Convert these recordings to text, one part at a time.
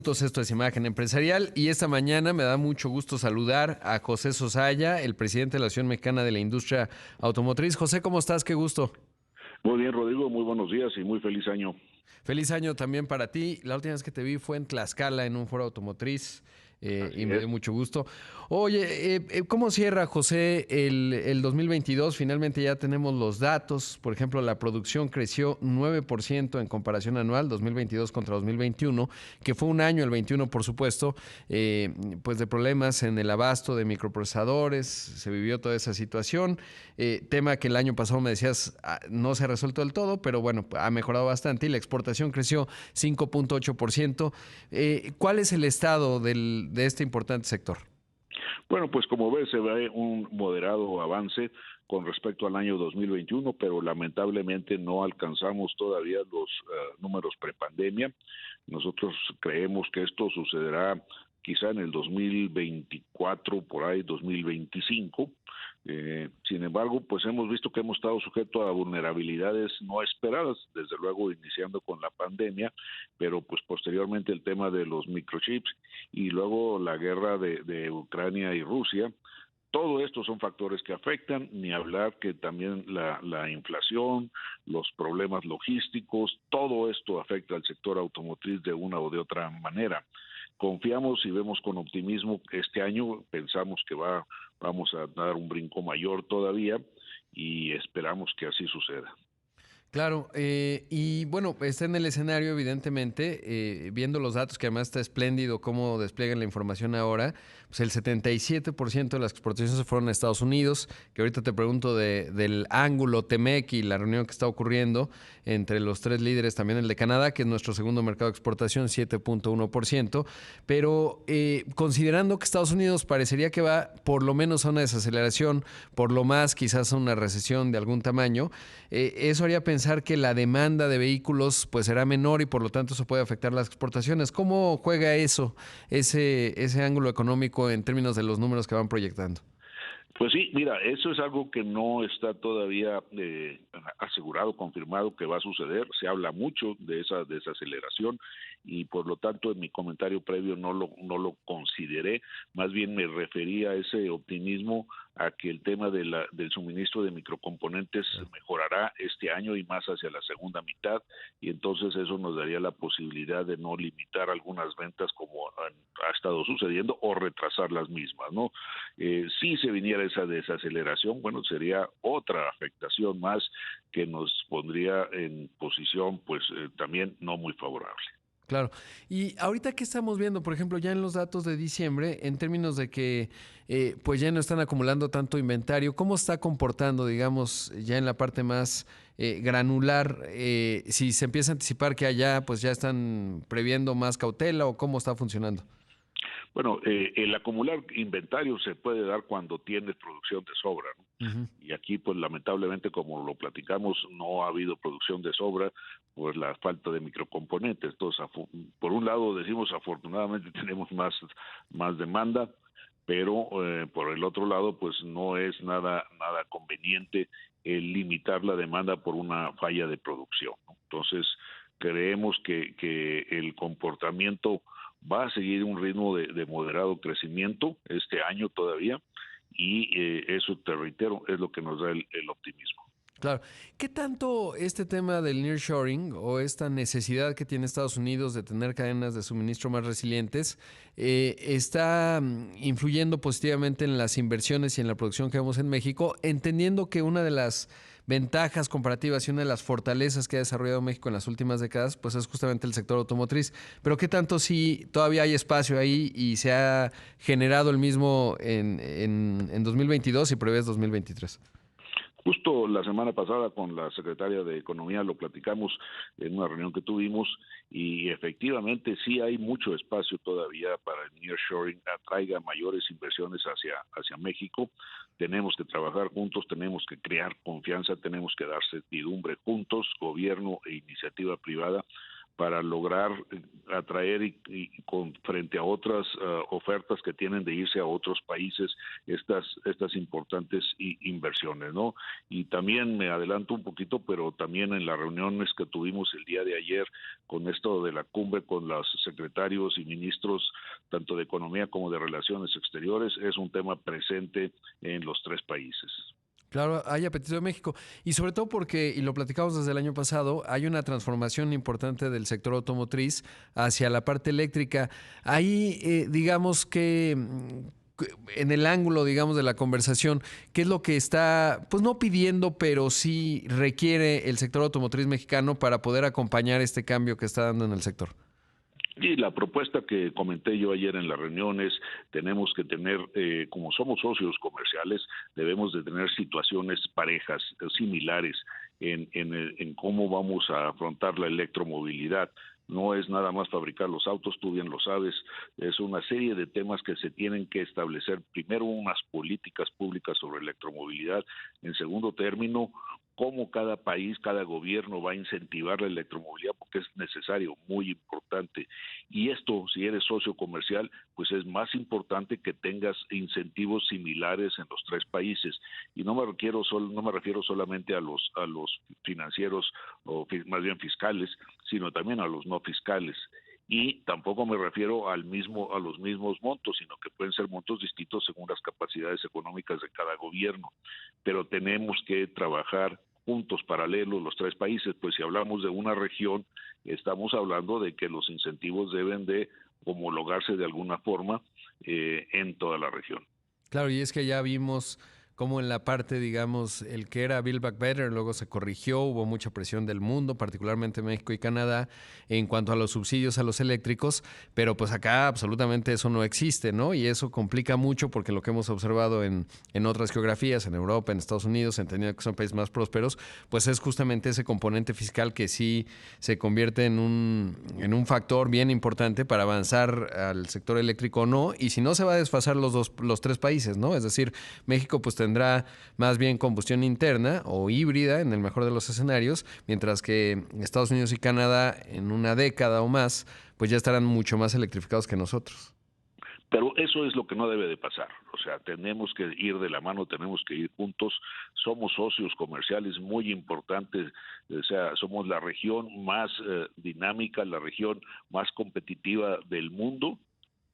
Entonces, esto es Imagen Empresarial y esta mañana me da mucho gusto saludar a José Sosaya, el presidente de la Asociación Mexicana de la Industria Automotriz. José, ¿cómo estás? Qué gusto. Muy bien, Rodrigo, muy buenos días y muy feliz año. Feliz año también para ti. La última vez que te vi fue en Tlaxcala, en un foro automotriz, y Así me es. dio mucho gusto. Oye, ¿cómo cierra, José, el 2022? Finalmente ya tenemos los datos. Por ejemplo, la producción creció 9% en comparación anual, 2022 contra 2021, que fue un año, el 21, por supuesto, eh, pues de problemas en el abasto de microprocesadores. Se vivió toda esa situación. Tema que el año pasado me decías no se ha resuelto del todo, pero bueno, ha mejorado bastante y la exportación creció 5.8%. ¿Cuál es el estado de este importante sector? Bueno, pues como ves, se ve un moderado avance con respecto al año 2021, pero lamentablemente no alcanzamos todavía los números prepandemia. Nosotros creemos que esto sucederá quizá en el 2024, por ahí 2025. Sin embargo, pues hemos visto que hemos estado sujetos a vulnerabilidades no esperadas, desde luego iniciando con la pandemia, pero pues posteriormente el tema de los microchips y luego la guerra de Ucrania y Rusia. Todo esto son factores que afectan, ni hablar que también la inflación, los problemas logísticos, todo esto afecta al sector automotriz de una o de otra manera. Confiamos y vemos con optimismo este año, pensamos que vamos a dar un brinco mayor todavía y esperamos que así suceda. Claro, y bueno, está en el escenario, evidentemente, viendo los datos, que además está espléndido cómo despliegan la información ahora, pues el 77% de las exportaciones se fueron a Estados Unidos, que ahorita te pregunto del ángulo TEMEC y la reunión que está ocurriendo entre los tres líderes, también el de Canadá, que es nuestro segundo mercado de exportación, 7.1%, pero considerando que Estados Unidos parecería que va por lo menos a una desaceleración, por lo más quizás a una recesión de algún tamaño, eso haría pensar que la demanda de vehículos pues será menor y por lo tanto eso puede afectar las exportaciones. ¿Cómo juega eso, ese ángulo económico en términos de los números que van proyectando? Pues sí, mira, eso es algo que no está todavía asegurado, confirmado que va a suceder. Se habla mucho de esa desaceleración y por lo tanto en mi comentario previo no lo consideré, más bien me refería a ese optimismo a que el tema del suministro de microcomponentes mejorará este año y más hacia la segunda mitad, y entonces eso nos daría la posibilidad de no limitar algunas ventas como ha estado sucediendo o retrasar las mismas, ¿no? Si se viniera esa desaceleración, bueno, sería otra afectación más que nos pondría en posición pues también no muy favorable. Claro. Y ahorita que estamos viendo, por ejemplo, ya en los datos de diciembre, en términos de que pues ya no están acumulando tanto inventario, ¿cómo está comportando, digamos, ya en la parte más granular? Si se empieza a anticipar que allá pues ya están previendo más cautela o cómo está funcionando. Bueno, el acumular inventario se puede dar cuando tienes producción de sobra, ¿no? Ujú. Y aquí, pues lamentablemente, como lo platicamos, no ha habido producción de sobra por la falta de microcomponentes. Entonces, por un lado decimos afortunadamente tenemos más demanda, pero por el otro lado, pues no es nada conveniente el limitar la demanda por una falla de producción, ¿no? Entonces, creemos que el comportamiento va a seguir un ritmo de moderado crecimiento este año todavía, y eso, te reitero, es lo que nos da el optimismo. Claro. ¿Qué tanto este tema del nearshoring o esta necesidad que tiene Estados Unidos de tener cadenas de suministro más resilientes está influyendo positivamente en las inversiones y en la producción que vemos en México, entendiendo que una de las ventajas comparativas y una de las fortalezas que ha desarrollado México en las últimas décadas, pues es justamente el sector automotriz? Pero ¿qué tanto si todavía hay espacio ahí y se ha generado el mismo en 2022 y prevés 2023? Justo la semana pasada con la secretaria de Economía lo platicamos en una reunión que tuvimos, y efectivamente sí hay mucho espacio todavía para el nearshoring, atraiga mayores inversiones hacia México. Tenemos que trabajar juntos, tenemos que crear confianza, tenemos que dar certidumbre juntos, gobierno e iniciativa privada, para lograr atraer frente a otras ofertas que tienen de irse a otros países estas importantes inversiones, ¿no? Y también me adelanto un poquito, pero también en las reuniones que tuvimos el día de ayer con esto de la cumbre con los secretarios y ministros tanto de Economía como de Relaciones Exteriores, es un tema presente en los tres países. Claro, hay apetito de México. Y sobre todo porque, y lo platicamos desde el año pasado, hay una transformación importante del sector automotriz hacia la parte eléctrica. Ahí, digamos que en el ángulo, digamos, de la conversación, ¿qué es lo que está, pues no pidiendo, pero sí requiere el sector automotriz mexicano para poder acompañar este cambio que está dando en el sector? Y la propuesta que comenté yo ayer en las reuniones, tenemos que tener, como somos socios comerciales, debemos de tener situaciones parejas, similares en cómo vamos a afrontar la electromovilidad. No es nada más fabricar los autos, tú bien lo sabes, es una serie de temas que se tienen que establecer. Primero, unas políticas públicas sobre electromovilidad. En segundo término, cómo cada país, cada gobierno va a incentivar la electromovilidad, porque es necesario, muy importante. Y esto, si eres socio comercial, pues es más importante que tengas incentivos similares en los tres países. Y no me refiero solamente a los financieros o más bien fiscales, sino también a los no fiscales. Y tampoco me refiero a los mismos montos, sino que pueden ser montos distintos según las capacidades económicas de cada gobierno. Pero tenemos que trabajar juntos, paralelos, los tres países. Pues si hablamos de una región, estamos hablando de que los incentivos deben de homologarse de alguna forma en toda la región. Claro, y es que ya vimos cómo en la parte, digamos, el que era Build Back Better, luego se corrigió, hubo mucha presión del mundo, particularmente México y Canadá, en cuanto a los subsidios a los eléctricos, pero pues acá absolutamente eso no existe, ¿no? Y eso complica mucho porque lo que hemos observado en otras geografías, en Europa, en Estados Unidos, entendiendo que son países más prósperos, pues es justamente ese componente fiscal que sí se convierte en un factor bien importante para avanzar al sector eléctrico o no, y si no se va a desfasar los tres países, ¿no? Es decir, México pues tendrá más bien combustión interna o híbrida en el mejor de los escenarios, mientras que Estados Unidos y Canadá en una década o más pues ya estarán mucho más electrificados que nosotros. Pero eso es lo que no debe de pasar. O sea, tenemos que ir de la mano, tenemos que ir juntos. Somos socios comerciales muy importantes. O sea, somos la región más dinámica, la región más competitiva del mundo.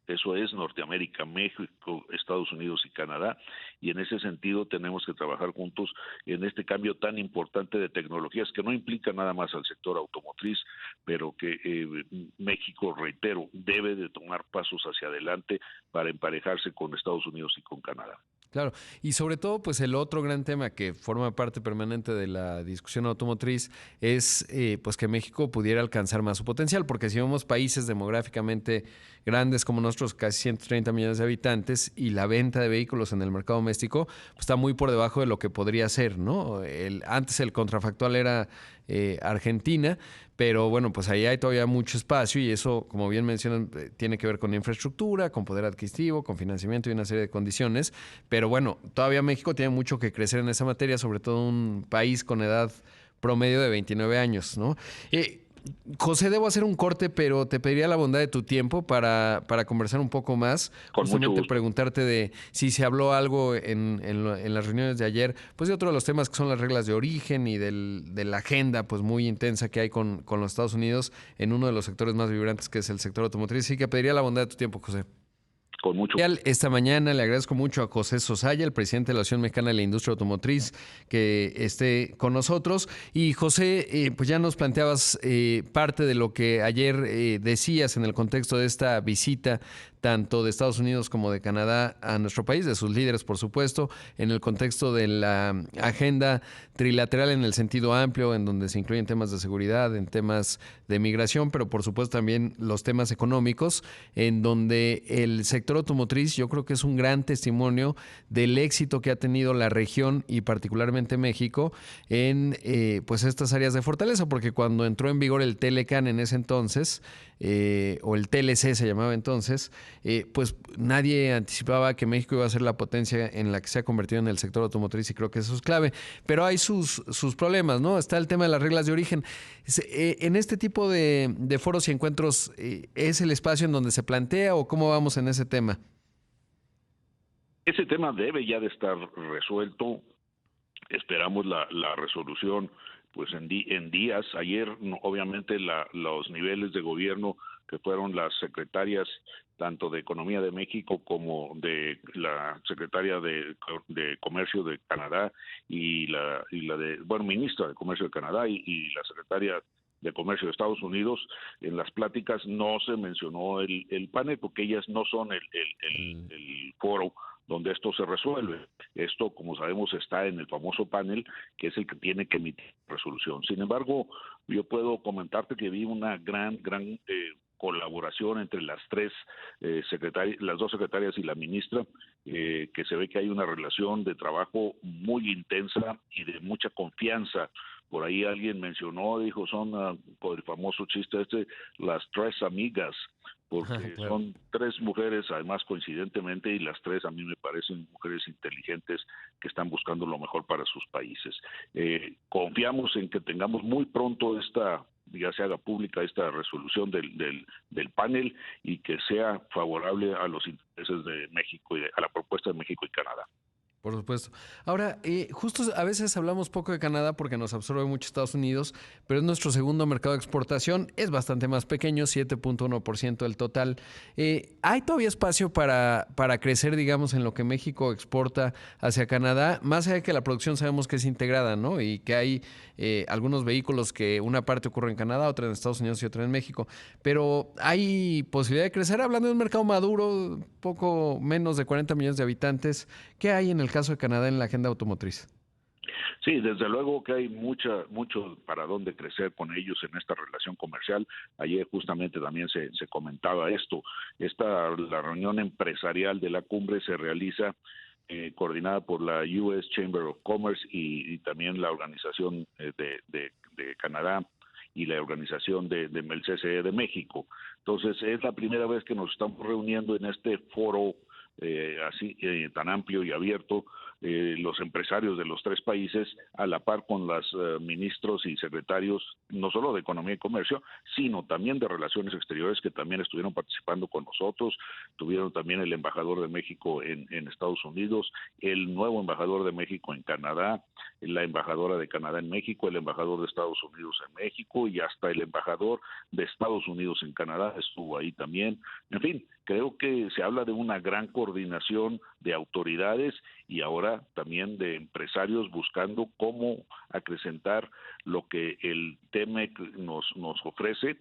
Eso es Norteamérica, México, Estados Unidos y Canadá, y en ese sentido tenemos que trabajar juntos en este cambio tan importante de tecnologías que no implica nada más al sector automotriz, pero que México, reitero, debe de tomar pasos hacia adelante para emparejarse con Estados Unidos y con Canadá. Claro, y sobre todo, pues el otro gran tema que forma parte permanente de la discusión automotriz es pues que México pudiera alcanzar más su potencial, porque si vemos países demográficamente grandes como nosotros, casi 130 millones de habitantes, y la venta de vehículos en el mercado doméstico pues, está muy por debajo de lo que podría ser, ¿no? Antes el contrafactual era Argentina, pero bueno, pues ahí hay todavía mucho espacio y eso, como bien mencionan, tiene que ver con infraestructura, con poder adquisitivo, con financiamiento y una serie de condiciones. Pero bueno, todavía México tiene mucho que crecer en esa materia, sobre todo un país con edad promedio de 29 años, ¿no? José, debo hacer un corte, pero te pediría la bondad de tu tiempo para conversar un poco más. Con justamente mucho preguntarte de si se habló algo en las reuniones de ayer, pues de otro de los temas que son las reglas de origen y de la agenda pues muy intensa que hay con los Estados Unidos en uno de los sectores más vibrantes que es el sector automotriz. Así que pediría la bondad de tu tiempo, José. Con mucho. Esta mañana le agradezco mucho a José Sosaya, el presidente de la Asociación Mexicana de la Industria Automotriz, que esté con nosotros. Y José, pues ya nos planteabas parte de lo que ayer decías en el contexto de esta visita tanto de Estados Unidos como de Canadá a nuestro país, de sus líderes, por supuesto, en el contexto de la agenda trilateral en el sentido amplio, en donde se incluyen temas de seguridad, en temas de migración, pero por supuesto también los temas económicos, en donde el sector automotriz yo creo que es un gran testimonio del éxito que ha tenido la región y particularmente México en pues estas áreas de fortaleza, porque cuando entró en vigor el Telecan en ese entonces, o el TLC se llamaba entonces, pues nadie anticipaba que México iba a ser la potencia en la que se ha convertido en el sector automotriz, y creo que eso es clave. Pero hay sus problemas, ¿no? Está el tema de las reglas de origen. En este tipo de foros y encuentros, ¿es el espacio en donde se plantea o cómo vamos en ese tema? Ese tema debe ya de estar resuelto. Esperamos la resolución pues en días. Ayer obviamente los niveles de gobierno que fueron las secretarias tanto de Economía de México como de la secretaria de Comercio de Canadá y la de, bueno, ministra de Comercio de Canadá y la secretaria de Comercio de Estados Unidos, en las pláticas no se mencionó el panel porque ellas no son el foro donde esto se resuelve. Esto, como sabemos, está en el famoso panel, que es el que tiene que emitir resolución. Sin embargo, yo puedo comentarte que vi una gran colaboración entre las tres secretarias, las dos secretarias y la ministra, que se ve que hay una relación de trabajo muy intensa y de mucha confianza. Por ahí alguien mencionó, dijo, son, por el famoso chiste las tres amigas, porque Claro. son tres mujeres, además coincidentemente, y las tres a mí me parecen mujeres inteligentes que están buscando lo mejor para sus países. Confiamos en que tengamos muy pronto ya se haga pública esta resolución del panel y que sea favorable a los intereses de México y a la propuesta de México y Canadá. Por supuesto. Ahora, justo a veces hablamos poco de Canadá porque nos absorbe mucho Estados Unidos, pero es nuestro segundo mercado de exportación, es bastante más pequeño, 7.1% del total. ¿Hay todavía espacio para crecer, digamos, en lo que México exporta hacia Canadá? Más allá de que la producción sabemos que es integrada, ¿no? Y que hay algunos vehículos que una parte ocurre en Canadá, otra en Estados Unidos y otra en México. Pero ¿hay posibilidad de crecer? Hablando de un mercado maduro, poco menos de 40 millones de habitantes, ¿qué hay en el caso de Canadá en la agenda automotriz? Sí, desde luego que hay mucho para dónde crecer con ellos en esta relación comercial. Ayer justamente también se comentaba esto. La reunión empresarial de la cumbre se realiza coordinada por la US Chamber of Commerce y también la organización de Canadá y la organización del CCE de México. Entonces, es la primera vez que nos estamos reuniendo en este foro tan amplio y abierto, los empresarios de los tres países, a la par con los ministros y secretarios, no solo de Economía y Comercio, sino también de Relaciones Exteriores, que también estuvieron participando con nosotros. Tuvieron también el embajador de México en Estados Unidos, el nuevo embajador de México en Canadá, la embajadora de Canadá en México, el embajador de Estados Unidos en México y hasta el embajador de Estados Unidos en Canadá estuvo ahí también. En fin, creo que se habla de una gran coordinación de autoridades y ahora también de empresarios buscando cómo acrecentar lo que el TEMEC nos ofrece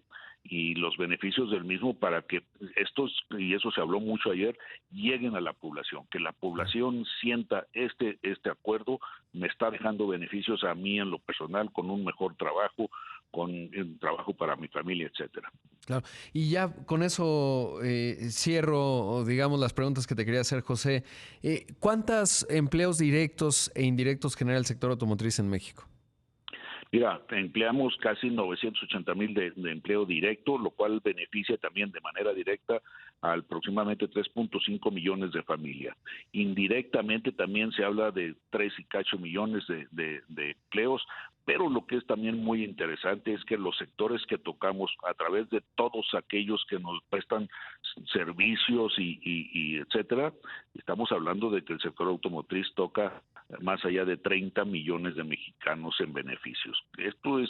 y los beneficios del mismo para que estos, y eso se habló mucho ayer, lleguen a la población, que la población sienta este acuerdo me está dejando beneficios a mí en lo personal, con un mejor trabajo, con un trabajo para mi familia, etcétera. Claro. Y ya con eso cierro, digamos, las preguntas que te quería hacer, José. ¿Cuántos empleos directos e indirectos genera el sector automotriz en México? Mira, empleamos casi 980,000 de empleo directo, lo cual beneficia también de manera directa a aproximadamente 3.5 millones de familias. Indirectamente también se habla de 3 y cacho millones de empleos, pero lo que es también muy interesante es que los sectores que tocamos a través de todos aquellos que nos prestan servicios y etcétera, estamos hablando de que el sector automotriz toca más allá de 30 millones de mexicanos en beneficios. Esto es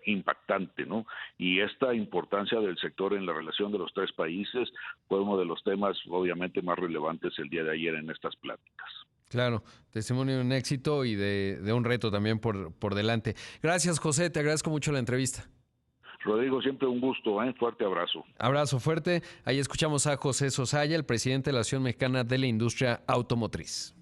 impactante, ¿no? Y esta importancia del sector en la relación de los tres países fue uno de los temas obviamente más relevantes el día de ayer en estas pláticas. Claro, testimonio de un éxito y de un reto también por delante. Gracias, José, te agradezco mucho la entrevista. Rodrigo, siempre un gusto, fuerte abrazo. Abrazo fuerte. Ahí escuchamos a José Sosaya, el presidente de la Asociación Mexicana de la Industria Automotriz.